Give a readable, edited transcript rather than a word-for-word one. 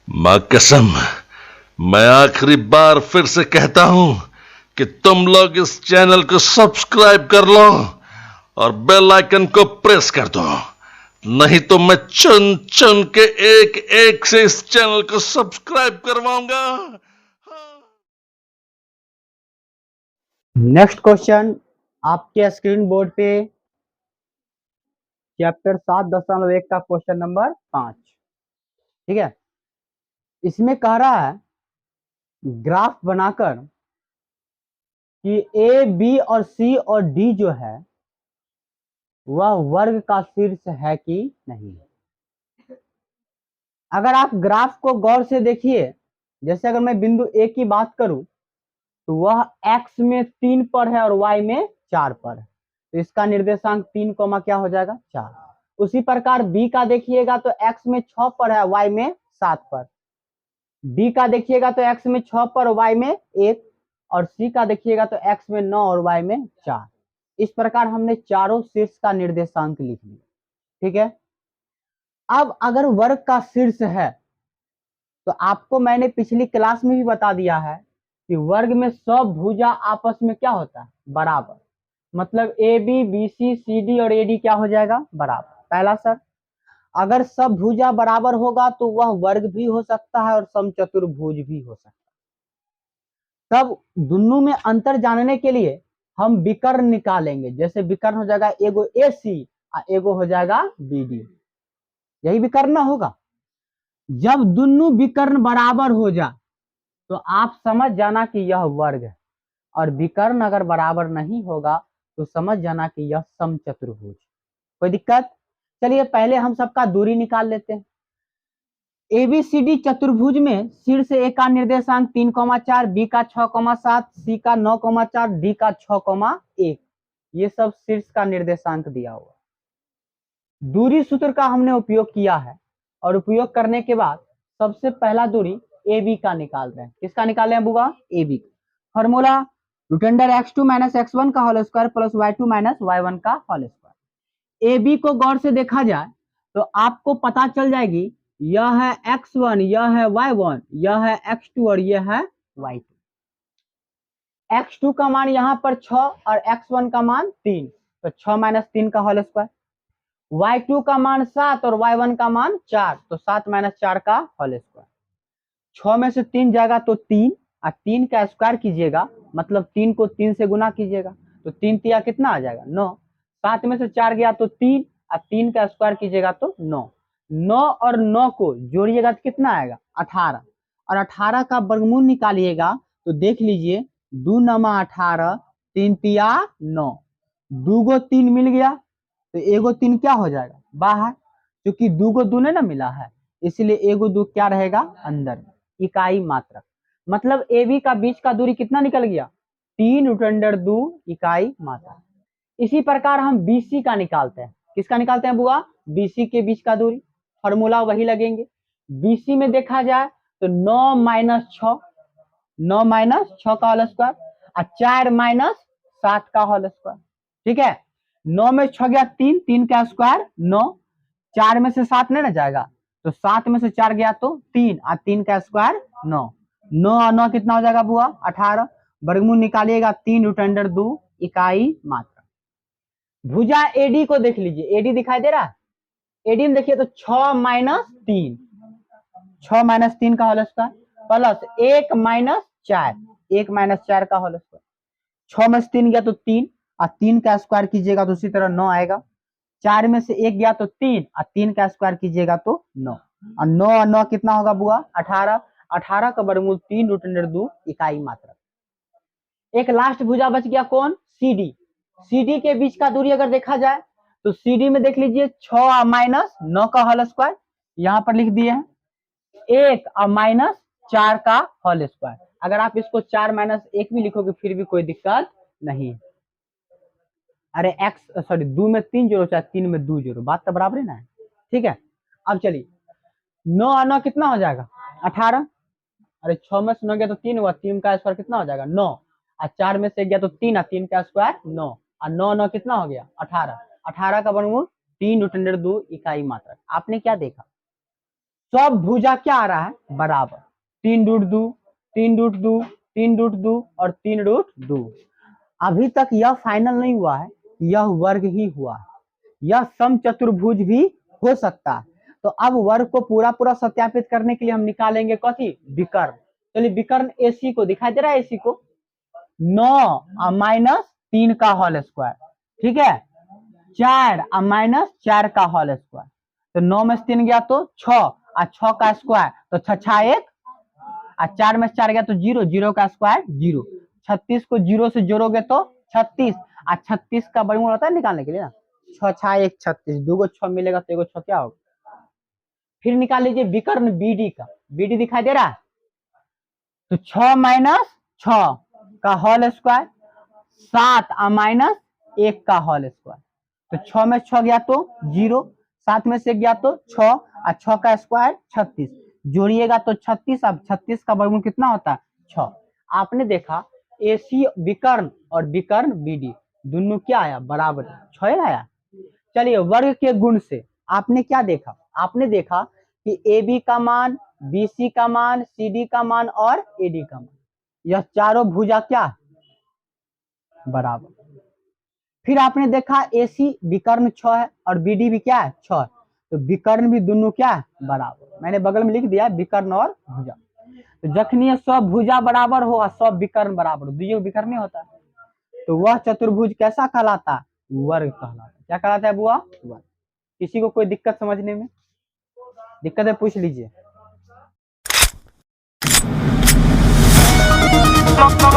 मां कसम, मैं आखिरी बार फिर से कहता हूं कि तुम लोग इस चैनल को सब्सक्राइब कर लो और बेल आइकन को प्रेस कर दो, नहीं तो मैं चुन चुन के एक एक से इस चैनल को सब्सक्राइब करवाऊंगा। नेक्स्ट क्वेश्चन आपके स्क्रीन बोर्ड पे चैप्टर 7.1 का क्वेश्चन नंबर 5। ठीक है, इसमें कह रहा है ग्राफ बनाकर कि ए बी और सी और डी जो है वह वर्ग का शीर्ष है कि नहीं। अगर आप ग्राफ को गौर से देखिए, जैसे अगर मैं बिंदु ए की बात करूं तो वह x में 3 पर है और y में 4 पर है, तो इसका निर्देशांक 3 कोमा क्या हो जाएगा 4। उसी प्रकार b का देखिएगा तो x में 6 पर है, y में 7 पर। d का देखिएगा तो x में 6 पर, y में 1, और c का देखिएगा तो x में 9 और y में 4। इस प्रकार हमने चारों शीर्ष का निर्देशांक लिख लिया। ठीक है, अब अगर वर्ग का शीर्ष है तो आपको मैंने पिछली क्लास में भी बता दिया है कि वर्ग में सब भुजा आपस में क्या होता है बराबर, मतलब A B B C C D और ए डी क्या हो जाएगा बराबर। पहला सर, अगर सब भुजा बराबर होगा तो वह वर्ग भी हो सकता है और समचतुर्भुज भी हो सकता है। तब दोनों में अंतर जानने के लिए हम विकर्ण निकालेंगे। जैसे विकर्ण हो जाएगा एगो ए सी और एगो हो जाएगा बी डी, यही विकर्ण होगा। जब दोनों विकर्ण बराबर हो जाए तो आप समझ जाना कि यह वर्ग है, और विकर्ण अगर बराबर नहीं होगा तो समझ जाना कि यह समचतुर्भुज। कोई दिक्कत? चलिए पहले हम सबका दूरी निकाल लेते हैं। एबीसीडी चतुर्भुज में शीर्ष ए का निर्देशांक 3,4, बी का 6,7, सी का 9,4, डी का 6,1। ये सब शीर्ष का निर्देशांक दिया हुआ। दूरी सूत्र का हमने उपयोग किया है, और उपयोग करने के बाद सबसे पहला दूरी ए बी का निकाल रहे हैं। किसका निकाले हैं बुआ? A B. Formula root under x2 minus x1 का whole square plus y2 minus y1 का होल स्क्वायर। ए बी को गौर से देखा जाए तो आपको पता चल जाएगी यह है x1, यह है y1, यह है x2 और यह है y2। x2 का मान यहाँ पर 6 और x1 का मान 3, तो 6 माइनस 3 का होल स्क्वायर। y2 का मान 7 और y1 का मान 4, तो 7 माइनस 4 का होल स्क्वायर। 6 में से 3 जाएगा तो 3, और 3 का स्क्वायर कीजिएगा मतलब 3 को 3 से गुना कीजिएगा, तो 3 तिया कितना आ जाएगा 9। 7 में से 4 गया तो 3, और 3 का स्क्वायर कीजिएगा तो 9। 9 और 9 को जोड़िएगा तो कितना आएगा 18, और 18 का वर्गमूल निकालिएगा तो देख लीजिए 2 नमा 18, 3 तिया 9, 2 गो 3 मिल गया तो एगो 3 क्या हो जाएगा बाहर, क्योंकि 2 गो 2 ने ना मिला है, इसलिए एगो 2 क्या रहेगा अंदर, इकाई मात्रक। मतलब ए बी का बीच का दूरी कितना निकल गया 3 रूट अंडर 2 इकाई मात्रक। इसी प्रकार हम बीसी का निकालते हैं। किसका निकालते हैं बुआ? बीसी के बीच का दूरी। फॉर्मूला वही लगेंगे। बीसी में देखा जाए तो 9 माइनस 6, 9 माइनस 6 का होल स्क्वायर, और 4 माइनस 7 का होल स्क्वायर। ठीक है, 9 में 6 गया 3, 3 का स्क्वायर 9, 4 में से 7 नहीं ना जाएगा तो 7 में से 4 गया तो 3, और 3 का स्क्वायर 9, 9 और 9 कितना हो जाएगा बुआ 18। वर्गमूल निकालिएगा 3 रूट अंडर 2 इकाई मात्रा। भुजा एडी को देख लीजिए, एडी दिखाई दे रहा है? एडी में देखिए तो 6 माइनस 3, 6 माइनस 3 का whole square plus 1 minus 4, 1 minus 4 का होल स्क्वायर। 6 में से 3 गया तो 3, और 3 का स्क्वायर कीजिएगा तो उसी तरह 9 आएगा। 4 में से 1 गया तो 3, और 3 का स्क्वायर कीजिएगा तो 9, और 9 और 9 कितना होगा बुआ 18। 18 का वर्गमूल 3 रूट अंडर 2 इकाई मात्रक। एक लास्ट भुजा बच गया कौन? सीडी। सीडी के बीच का दूरी अगर देखा जाए तो सीडी में देख लीजिए 6 माइनस 9 का होल स्क्वायर, यहाँ पर लिख दिए हैं 1 और माइनस 4 का होल स्क्वायर। अगर आप इसको 4 माइनस 1 भी लिखोगे फिर भी कोई दिक्कत नहीं। अरे x सॉरी 2 में 3 जोड़ो चाहे 3 में 2 जोड़ो, बात तो बराबर है ना। ठीक है, अब चलिए 9 और 9 कितना हो जाएगा 18। अरे 6 में से 9 गया तो 3 हुआ, 3 का स्क्वायर कितना हो जाएगा 9, और 4 में से गया तो 3, और 3 का स्क्वायर 9, और 9 9 कितना हो गया 18। 18 का वर्गमूल 3 रूट अंडर 2 इकाई मात्रक। आपने क्या देखा? सब भुजा क्या आ रहा है, बराबर, 3√2, 3√2, 3√2 और 3√2। अभी तक यह फाइनल नहीं हुआ है, यह वर्ग ही हुआ है, यह समचतुर्भुज भी हो सकता है। तो अब वर्ग को पूरा पूरा सत्यापित करने के लिए हम निकालेंगे कथी, विकर्ण। चलिए विकर्ण AC को दिखाई दे रहा है, AC को 9 - 3 का होल स्क्वायर, ठीक है, 4 - 4 का होल स्क्वायर। तो 9 में से 3 गया तो 6 और 6 का स्क्वायर तो 6 1 और 4 में से 4 गया तो 0, 0 का स्क्वायर 0। 36 को 0 से जोड़ोगे तो 36 और 36 का वर्गमूल होता है निकालने के लिए ना, 6 6 1 36, 2 को 6 मिलेगा तो 1 को 6 क्या होगा। फिर निकाल लीजिए विकर्ण BD का, BD दिखाई दे रहा है, तो 6 - 6 का होल स्क्वायर, 7 - 1 का होल स्क्वायर। तो 6 में 6 गया तो 0, 7 में से गया तो 6 और 6 का स्क्वायर 36, जोड़िएगा तो 36। अब 36 का वर्गमूल कितना होता है, 6। आपने देखा AC विकर्ण और विकर्ण BD दोनों क्या आया, बराबर 6 आया। चलिए वर्ग के गुण से आपने क्या देखा, आपने देखा कि AB का मान, BC का मान, CD का मान और AD का मान, यह चारों भुजा क्या बराबर। फिर आपने देखा AC विकर्ण 6 है और BD भी क्या है 6 है, तो विकर्ण भी दोनों क्या है बराबर। मैंने बगल में लिख दिया विकर्ण और भुजा। तो जखनी सब भुजा बराबर हो सब विकर्ण बराबर हो, दुइयों विकर्ण नहीं होता है, तो वह चतुर्भुज कैसा कहलाता है, वर्ग कहलाता है। क्या कहलाता है बुआ, वर्ग। किसी को कोई दिक्कत समझने में, दिक्कत है पूछ लीजिए।